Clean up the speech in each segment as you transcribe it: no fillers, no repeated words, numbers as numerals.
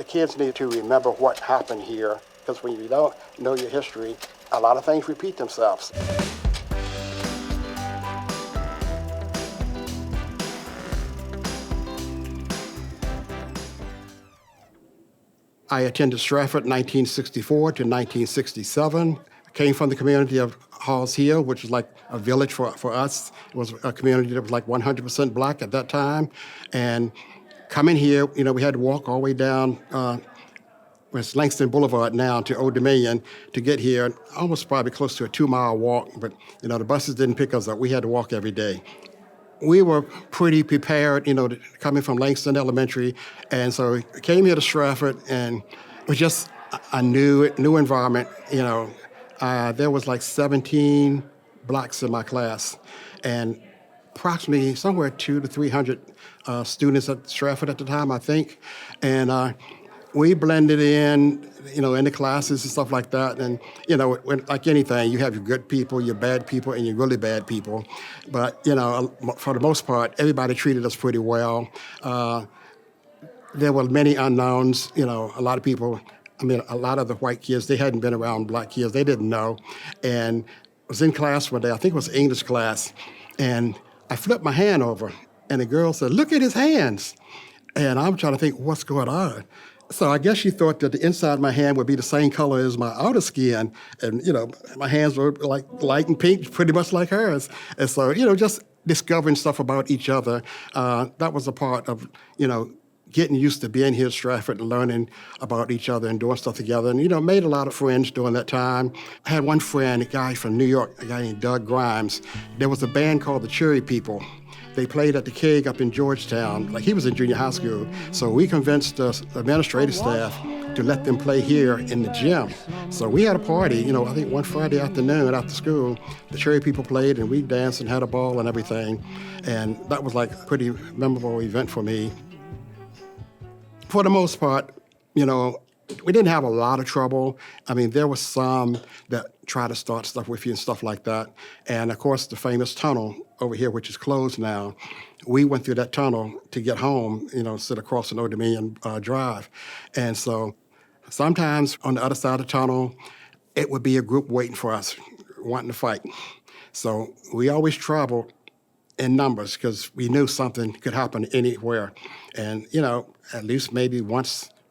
kids need to remember what happened here, because when you don't know your history, a lot of things repeat themselves. I attended Stratford 1964 to 1967. I came from the community of Halls Hill, which was like a village for us. It was a community that was like 100% black at that time. And coming here, we had to walk all the way down it's Langston Boulevard now to Old Dominion to get here, almost probably close to a 2-mile walk. But, the buses didn't pick us up. We had to walk every day. We were pretty prepared, coming from Langston Elementary. And so I came here to Stratford, and it was just a new environment. There was like 17 blacks in my class, and approximately somewhere 200 to 300 students at Stratford at the time, I think. And we blended in the classes and stuff like that. And, like anything, you have your good people, your bad people, and your really bad people. But, for the most part, everybody treated us pretty well. There were many unknowns. A lot of people, a lot of the white kids, they hadn't been around black kids. They didn't know. And I was in class one day, I think it was English class, and I flipped my hand over, and the girl said, "Look at his hands." And I'm trying to think, what's going on? So I guess she thought that the inside of my hand would be the same color as my outer skin. And, my hands were like light and pink, pretty much like hers. And so, just discovering stuff about each other, that was a part of, getting used to being here at Stratford and learning about each other and doing stuff together. And, made a lot of friends during that time. I had one friend, a guy from New York, a guy named Doug Grimes. There was a band called the Cherry People. They played at the Keg up in Georgetown. Like, he was in junior high school. So we convinced the administrative staff to let them play here in the gym. So we had a party, I think one Friday afternoon after school. The Cherry People played, and we danced and had a ball and everything. And that was like a pretty memorable event for me. For the most part, we didn't have a lot of trouble. There was some that tried to start stuff with you and stuff like that. And of course, the famous tunnel over here, which is closed now, we went through that tunnel to get home, instead of crossing Old Dominion Drive. And so sometimes on the other side of the tunnel, it would be a group waiting for us, wanting to fight. So we always traveled in numbers because we knew something could happen anywhere. And, at least maybe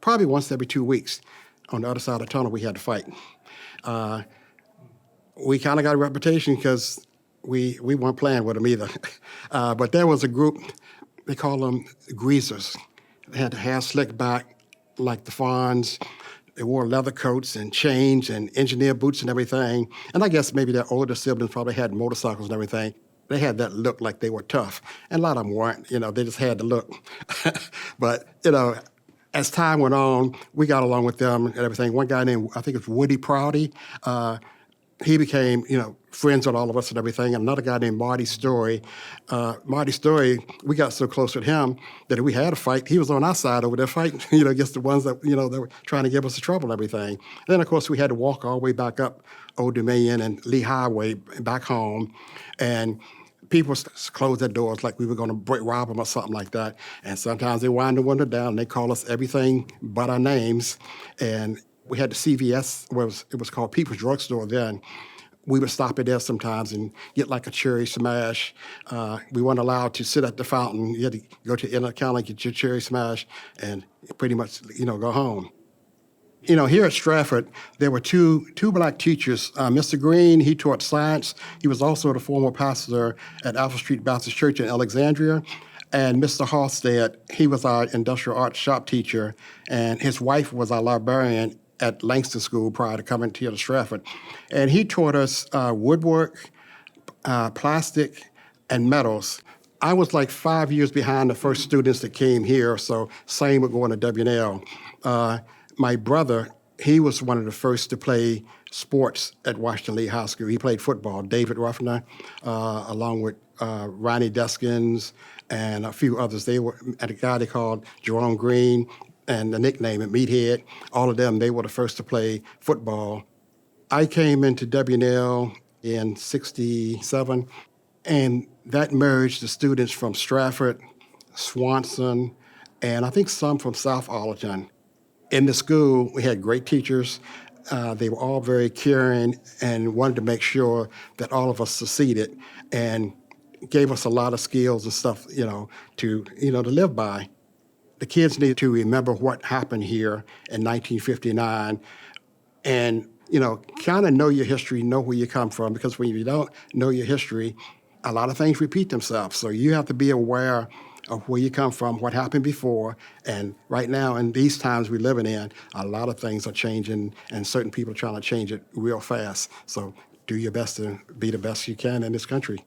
probably once every 2 weeks, on the other side of the tunnel, we had to fight. We kind of got a reputation because we weren't playing with them either. But there was a group, they call them greasers. They had the hair slicked back like the Fonz. They wore leather coats and chains and engineer boots and everything. And I guess maybe their older siblings probably had motorcycles and everything. They had that look like they were tough. And a lot of them weren't, they just had the look. But, as time went on, we got along with them and everything. One guy named, I think it's Woody Prouty, he became, friends with all of us and everything. And another guy named Marty Story. Marty Story, we got so close with him that if we had a fight, he was on our side over there fighting, against the ones that, that were trying to give us the trouble and everything. And then, of course, we had to walk all the way back up Old Dominion and Lee Highway back home. And people closed their doors like we were going to rob them or something like that. And sometimes they wind the window down and they call us everything but our names. And we had the CVS, it was called People's Drugstore then. We would stop at there sometimes and get like a cherry smash. We weren't allowed to sit at the fountain. You had to go to the inner counter, get your cherry smash, and pretty much, go home. Here at Stratford, there were two black teachers. Mr. Green, he taught science. He was also the former pastor at Alpha Street Baptist Church in Alexandria. And Mr. Halstead, he was our industrial arts shop teacher, and his wife was our librarian at Langston School prior to coming here to Stratford. And he taught us woodwork, plastic, and metals. I was like 5 years behind the first students that came here, so same with going to W&L. My brother, he was one of the first to play sports at Washington Lee High School. He played football. David Ruffner, along with Ronnie Deskins and a few others. They were at a guy they called Jerome Green, and the nickname at Meathead. All of them, they were the first to play football. I came into W&L in '67, and that merged the students from Stratford, Swanson, and I think some from South Arlington. In the school, we had great teachers. They were all very caring and wanted to make sure that all of us succeeded, and gave us a lot of skills and stuff, to live by. The kids need to remember what happened here in 1959 and, kind of know your history, know where you come from, because when you don't know your history, a lot of things repeat themselves. So you have to be aware of where you come from, what happened before, and right now in these times we're living in, a lot of things are changing, and certain people are trying to change it real fast. So do your best to be the best you can in this country.